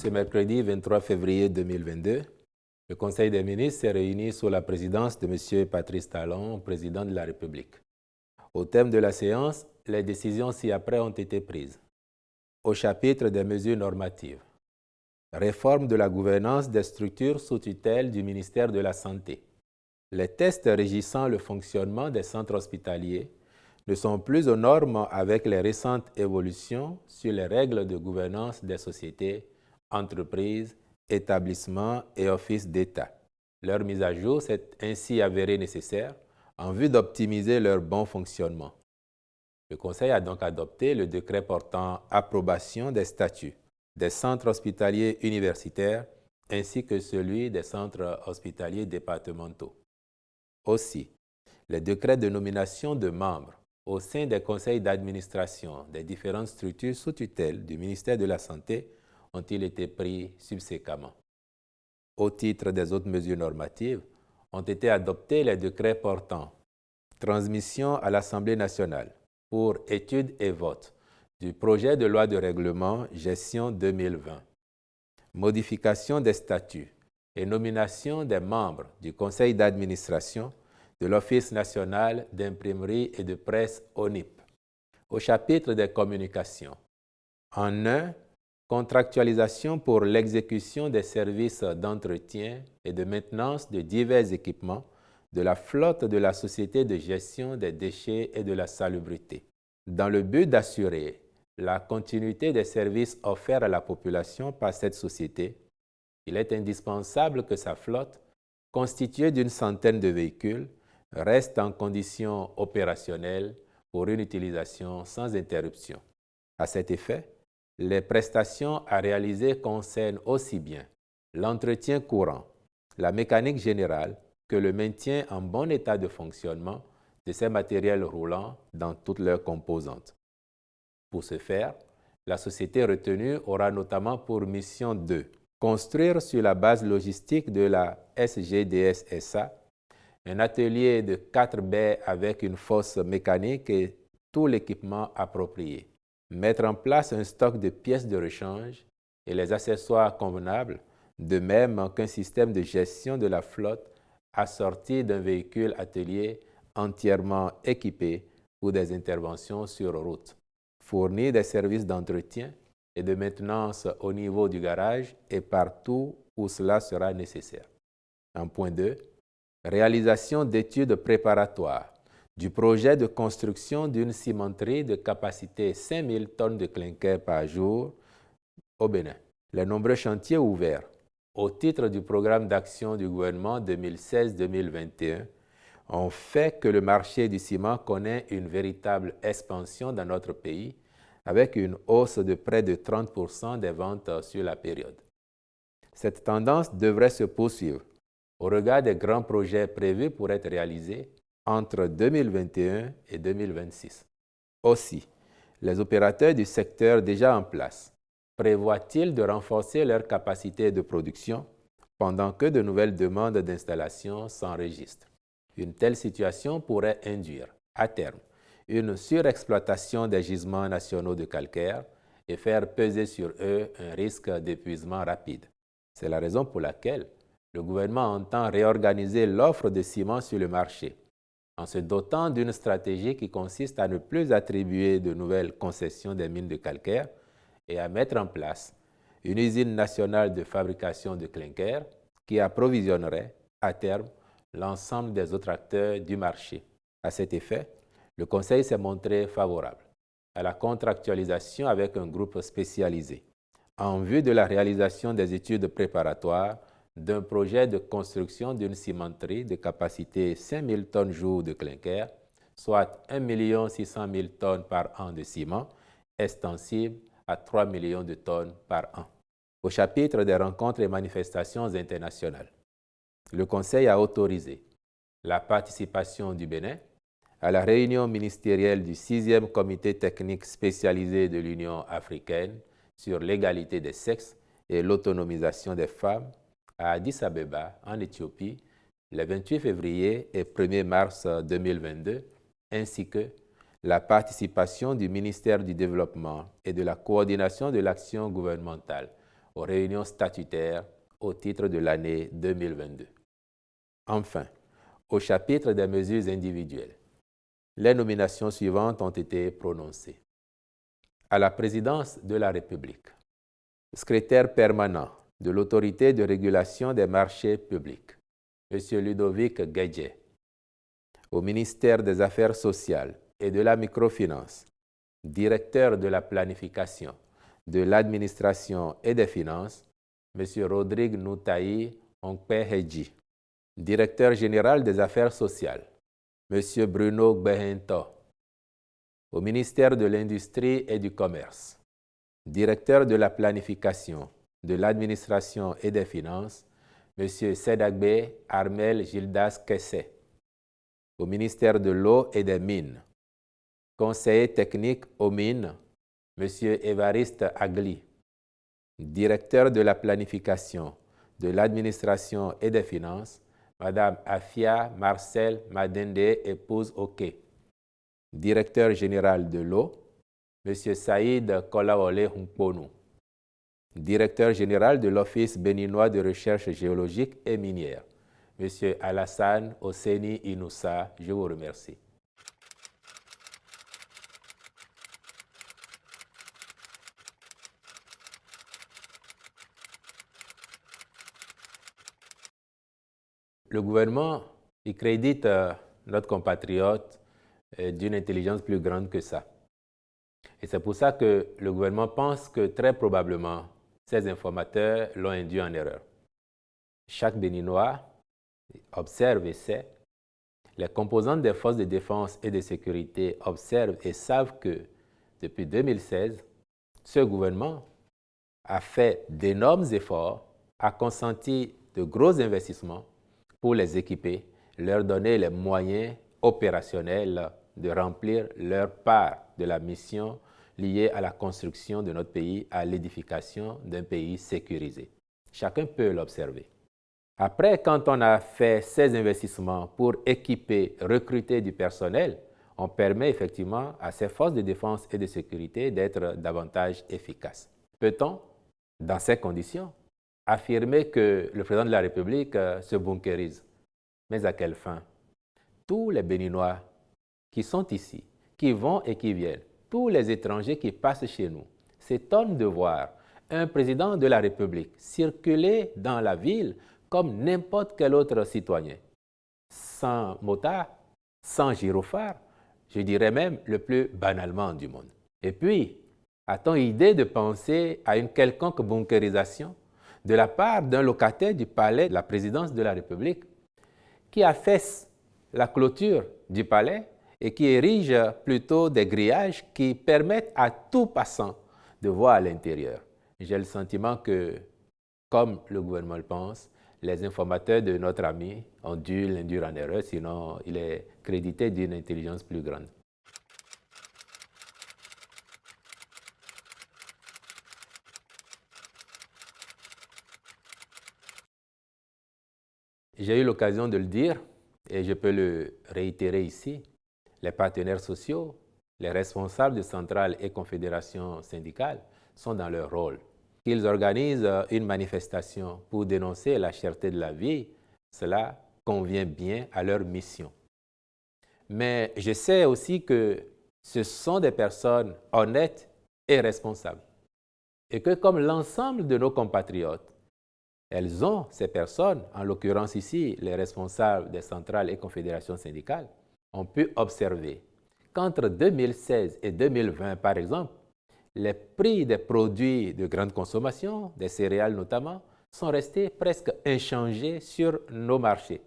Ce mercredi 23 février 2022, le Conseil des ministres s'est réuni sous la présidence de M. Patrice Talon, président de la République. Au thème de la séance, les décisions ci-après ont été prises. Au chapitre des mesures normatives, réforme de la gouvernance des structures sous tutelle du ministère de la Santé. Les tests régissant le fonctionnement des centres hospitaliers ne sont plus aux normes avec les récentes évolutions sur les règles de gouvernance des sociétés, entreprises, établissements et offices d'État. Leur mise à jour s'est ainsi avérée nécessaire en vue d'optimiser leur bon fonctionnement. Le Conseil a donc adopté le décret portant approbation des statuts des centres hospitaliers universitaires ainsi que celui des centres hospitaliers départementaux. Aussi, les décrets de nomination de membres au sein des conseils d'administration des différentes structures sous tutelle du ministère de la Santé ont-ils été pris subséquemment. Au titre des autres mesures normatives, ont été adoptés les décrets portant transmission à l'Assemblée nationale pour étude et vote du projet de loi de règlement gestion 2020, modification des statuts et nomination des membres du conseil d'administration de l'Office national d'imprimerie et de presse ONIP. Au chapitre des communications, en un, contractualisation pour l'exécution des services d'entretien et de maintenance de divers équipements de la flotte de la Société de gestion des déchets et de la salubrité, dans le but d'assurer la continuité des services offerts à la population par cette société. Il est indispensable que sa flotte, constituée d'une centaine de véhicules, reste en condition opérationnelle pour une utilisation sans interruption. À cet effet, les prestations à réaliser concernent aussi bien l'entretien courant, la mécanique générale que le maintien en bon état de fonctionnement de ces matériels roulants dans toutes leurs composantes. Pour ce faire, la société retenue aura notamment pour mission de construire sur la base logistique de la SGDS SA un atelier de 4 baies avec une fosse mécanique et tout l'équipement approprié. Mettre en place un stock de pièces de rechange et les accessoires convenables, de même qu'un système de gestion de la flotte assorti d'un véhicule atelier entièrement équipé pour des interventions sur route. Fournir des services d'entretien et de maintenance au niveau du garage et partout où cela sera nécessaire. En point 2, réalisation d'études préparatoires du projet de construction d'une cimenterie de capacité 5000 tonnes de clinker par jour au Bénin. Les nombreux chantiers ouverts au titre du programme d'action du gouvernement 2016-2021 ont fait que le marché du ciment connaît une véritable expansion dans notre pays avec une hausse de près de 30% des ventes sur la période. Cette tendance devrait se poursuivre au regard des grands projets prévus pour être réalisés entre 2021 et 2026. Aussi, les opérateurs du secteur déjà en place prévoient-ils de renforcer leur capacité de production pendant que de nouvelles demandes d'installation s'enregistrent. Une telle situation pourrait induire, à terme, une surexploitation des gisements nationaux de calcaire et faire peser sur eux un risque d'épuisement rapide. C'est la raison pour laquelle le gouvernement entend réorganiser l'offre de ciment sur le marché en se dotant d'une stratégie qui consiste à ne plus attribuer de nouvelles concessions des mines de calcaire et à mettre en place une usine nationale de fabrication de clinker qui approvisionnerait à terme l'ensemble des autres acteurs du marché. À cet effet, le Conseil s'est montré favorable à la contractualisation avec un groupe spécialisé en vue de la réalisation des études préparatoires d'un projet de construction d'une cimenterie de capacité 5000 tonnes jour de clinker, soit 1 600 000 tonnes par an de ciment, extensible à 3 millions de tonnes par an. Au chapitre des rencontres et manifestations internationales, le Conseil a autorisé la participation du Bénin à la réunion ministérielle du 6e comité technique spécialisé de l'Union africaine sur l'égalité des sexes et l'autonomisation des femmes à Addis Abeba, en Éthiopie, le 28 février et 1er mars 2022, ainsi que la participation du ministère du Développement et de la coordination de l'action gouvernementale aux réunions statutaires au titre de l'année 2022. Enfin, au chapitre des mesures individuelles, les nominations suivantes ont été prononcées. À la présidence de la République, secrétaire permanent de l'Autorité de régulation des marchés publics, M. Ludovic Guedje. Au ministère des Affaires sociales et de la microfinance, directeur de la planification, de l'administration et des finances, M. Rodrigue Noutaï Onkpeheji. Directeur général des Affaires sociales, M. Bruno Gbehento. Au ministère de l'Industrie et du Commerce, directeur de la planification, de l'administration et des finances, M. Sedagbe Armel Gildas Kessé. Au ministère de l'Eau et des Mines, conseiller technique aux mines, M. Évariste Agli. Directeur de la planification, de l'administration et des finances, Mme Afia Marcel Madende, épouse Oké. Directeur général de l'eau, M. Saïd Kolaole Hunkponu. Directeur général de l'Office béninois de recherche géologique et minière, M. Alassane Osseni Inoussa. Je vous remercie. Le gouvernement il crédite notre compatriote d'une intelligence plus grande que ça. Et c'est pour ça que le gouvernement pense que très probablement, ces informateurs l'ont induit en erreur. Chaque Béninois observe et sait. Les composantes des forces de défense et de sécurité observent et savent que depuis 2016, ce gouvernement a fait d'énormes efforts, a consenti de gros investissements pour les équiper, leur donner les moyens opérationnels de remplir leur part de la mission liée à la construction de notre pays, à l'édification d'un pays sécurisé. Chacun peut l'observer. Après, quand on a fait ces investissements pour équiper, recruter du personnel, on permet effectivement à ces forces de défense et de sécurité d'être davantage efficaces. Peut-on, dans ces conditions, affirmer que le président de la République se bunkérise? Mais à quelle fin? Tous les Béninois qui sont ici, qui vont et qui viennent, tous les étrangers qui passent chez nous, s'étonnent de voir un président de la République circuler dans la ville comme n'importe quel autre citoyen, sans motard, sans gyrophare, je dirais même le plus banalement du monde. Et puis, a-t-on idée de penser à une quelconque bunkérisation de la part d'un locataire du palais de la présidence de la République qui affaisse la clôture du palais et qui érige plutôt des grillages qui permettent à tout passant de voir à l'intérieur? J'ai le sentiment que, comme le gouvernement le pense, les informateurs de notre ami ont dû l'induire en erreur, sinon il est crédité d'une intelligence plus grande. J'ai eu l'occasion de le dire et je peux le réitérer ici. Les partenaires sociaux, les responsables de centrales et confédérations syndicales sont dans leur rôle. Qu'ils organisent une manifestation pour dénoncer la cherté de la vie, cela convient bien à leur mission. Mais je sais aussi que ce sont des personnes honnêtes et responsables. Et que comme l'ensemble de nos compatriotes, elles ont, ces personnes, en l'occurrence ici, les responsables des centrales et confédérations syndicales, ont pu observer qu'entre 2016 et 2020, par exemple, les prix des produits de grande consommation, des céréales notamment, sont restés presque inchangés sur nos marchés.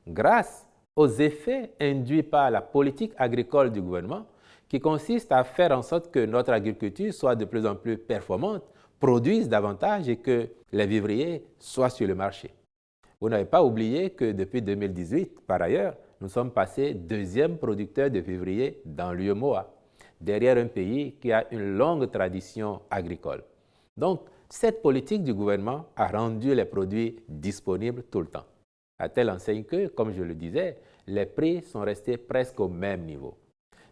Grâce aux effets induits par la politique agricole du gouvernement, qui consiste à faire en sorte que notre agriculture soit de plus en plus performante, produise davantage et que les vivriers soient sur le marché. Vous n'avez pas oublié que depuis 2018, par ailleurs, nous sommes passés deuxième producteur de vivriers dans l'UEMOA, derrière un pays qui a une longue tradition agricole. Donc, cette politique du gouvernement a rendu les produits disponibles tout le temps, à telle enseigne que, comme je le disais, les prix sont restés presque au même niveau.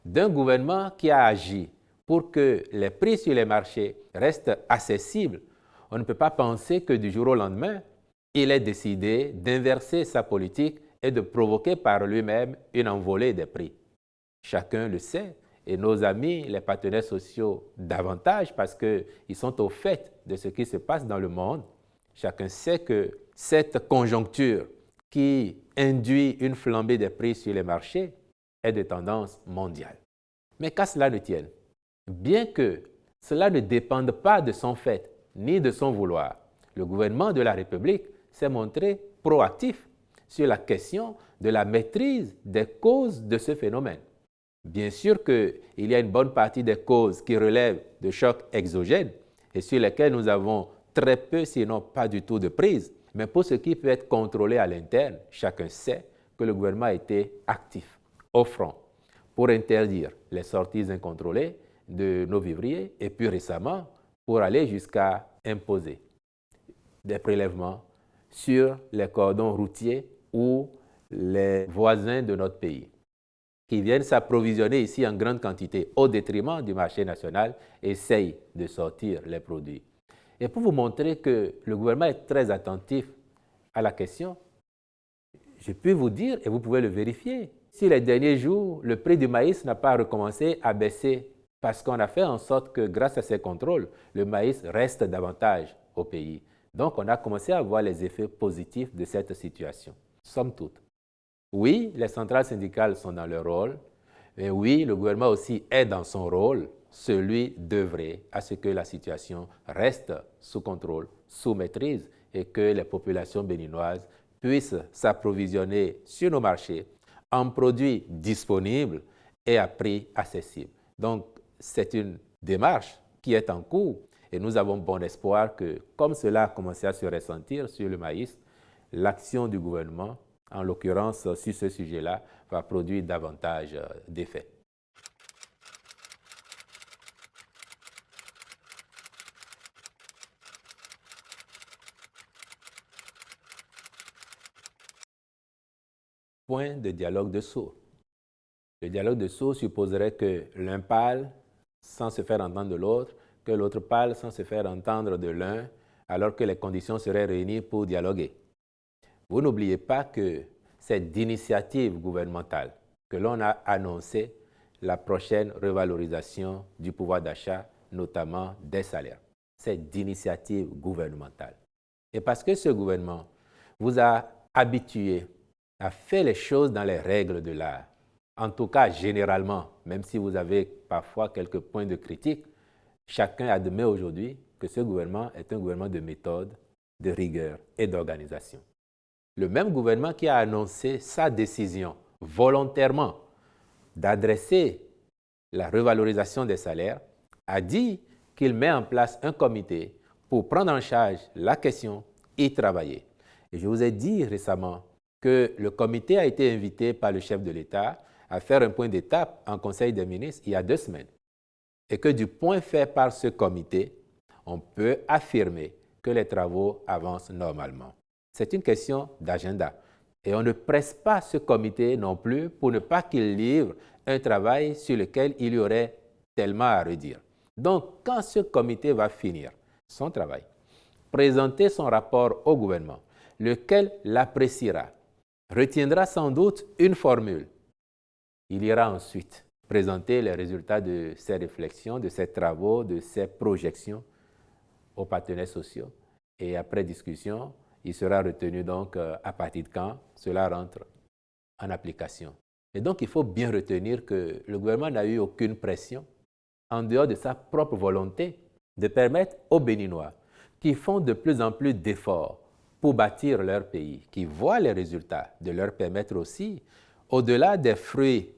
D'un gouvernement qui a agi pour que les prix sur les marchés restent accessibles On ne peut pas penser que du jour au lendemain, il ait décidé d'inverser sa politique et de provoquer par lui-même une envolée des prix. Chacun le sait, et nos amis, les partenaires sociaux, davantage parce qu'ils sont au fait de ce qui se passe dans le monde. Chacun sait que cette conjoncture qui induit une flambée des prix sur les marchés est de tendance mondiale. Mais qu'à cela ne tienne, bien que cela ne dépende pas de son fait ni de son vouloir, le gouvernement de la République s'est montré proactif sur la question de la maîtrise des causes de ce phénomène. Bien sûr qu'il y a une bonne partie des causes qui relèvent de chocs exogènes et sur lesquelles nous avons très peu, sinon pas du tout de prise. Mais pour ce qui peut être contrôlé à l'interne, chacun sait que le gouvernement a été actif, au front, pour interdire les sorties incontrôlées de nos vivriers et puis récemment pour aller jusqu'à imposer des prélèvements sur les cordons routiers ou les voisins de notre pays qui viennent s'approvisionner ici en grande quantité au détriment du marché national, essayent de sortir les produits. Et pour vous montrer que le gouvernement est très attentif à la question, je peux vous dire, et vous pouvez le vérifier, si les derniers jours, le prix du maïs n'a pas recommencé à baisser parce qu'on a fait en sorte que grâce à ces contrôles, le maïs reste davantage au pays. Donc on a commencé à voir les effets positifs de cette situation, somme toute. Oui, les centrales syndicales sont dans leur rôle, mais oui, le gouvernement aussi est dans son rôle, celui d'œuvrer à ce que la situation reste sous contrôle, sous maîtrise et que les populations béninoises puissent s'approvisionner sur nos marchés en produits disponibles et à prix accessible. Donc, c'est une démarche qui est en cours et nous avons bon espoir que, comme cela a commencé à se ressentir sur le maïs, l'action du gouvernement, en l'occurrence sur ce sujet-là, va produire davantage d'effets. Point de dialogue de sourds. Le dialogue de sourds supposerait que l'un parle sans se faire entendre de l'autre, que l'autre parle sans se faire entendre de l'un, alors que les conditions seraient réunies pour dialoguer. Vous n'oubliez pas que c'est d'initiative gouvernementale que l'on a annoncé la prochaine revalorisation du pouvoir d'achat, notamment des salaires. C'est d'initiative gouvernementale. Et parce que ce gouvernement vous a habitué à faire les choses dans les règles de l'art, en tout cas généralement, même si vous avez parfois quelques points de critique, chacun admet aujourd'hui que ce gouvernement est un gouvernement de méthode, de rigueur et d'organisation. Le même gouvernement qui a annoncé sa décision volontairement d'adresser la revalorisation des salaires a dit qu'il met en place un comité pour prendre en charge la question et travailler. Et je vous ai dit récemment que le comité a été invité par le chef de l'État à faire un point d'étape en Conseil des ministres il y a 2 semaines. Et que du point fait par ce comité, on peut affirmer que les travaux avancent normalement. C'est une question d'agenda. Et on ne presse pas ce comité non plus pour ne pas qu'il livre un travail sur lequel il y aurait tellement à redire. Donc, quand ce comité va finir son travail, présenter son rapport au gouvernement, lequel l'appréciera, retiendra sans doute une formule. Il ira ensuite présenter les résultats de ces réflexions, de ces travaux, de ces projections aux partenaires sociaux. Et après discussion, il sera retenu donc à partir de quand cela rentre en application. Et donc, il faut bien retenir que le gouvernement n'a eu aucune pression en dehors de sa propre volonté de permettre aux Béninois qui font de plus en plus d'efforts pour bâtir leur pays, qui voient les résultats, de leur permettre aussi, au-delà des fruits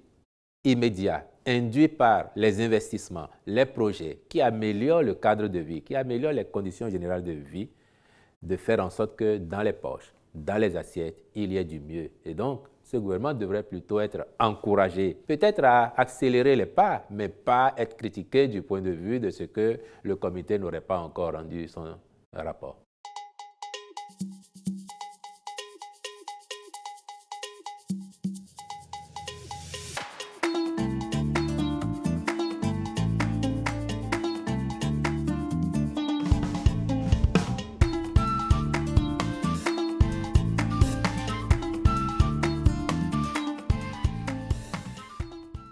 immédiats induits par les investissements, les projets qui améliorent le cadre de vie, qui améliorent les conditions générales de vie, de faire en sorte que dans les poches, dans les assiettes, il y ait du mieux. Et donc, ce gouvernement devrait plutôt être encouragé, peut-être à accélérer les pas, mais pas être critiqué du point de vue de ce que le comité n'aurait pas encore rendu son rapport.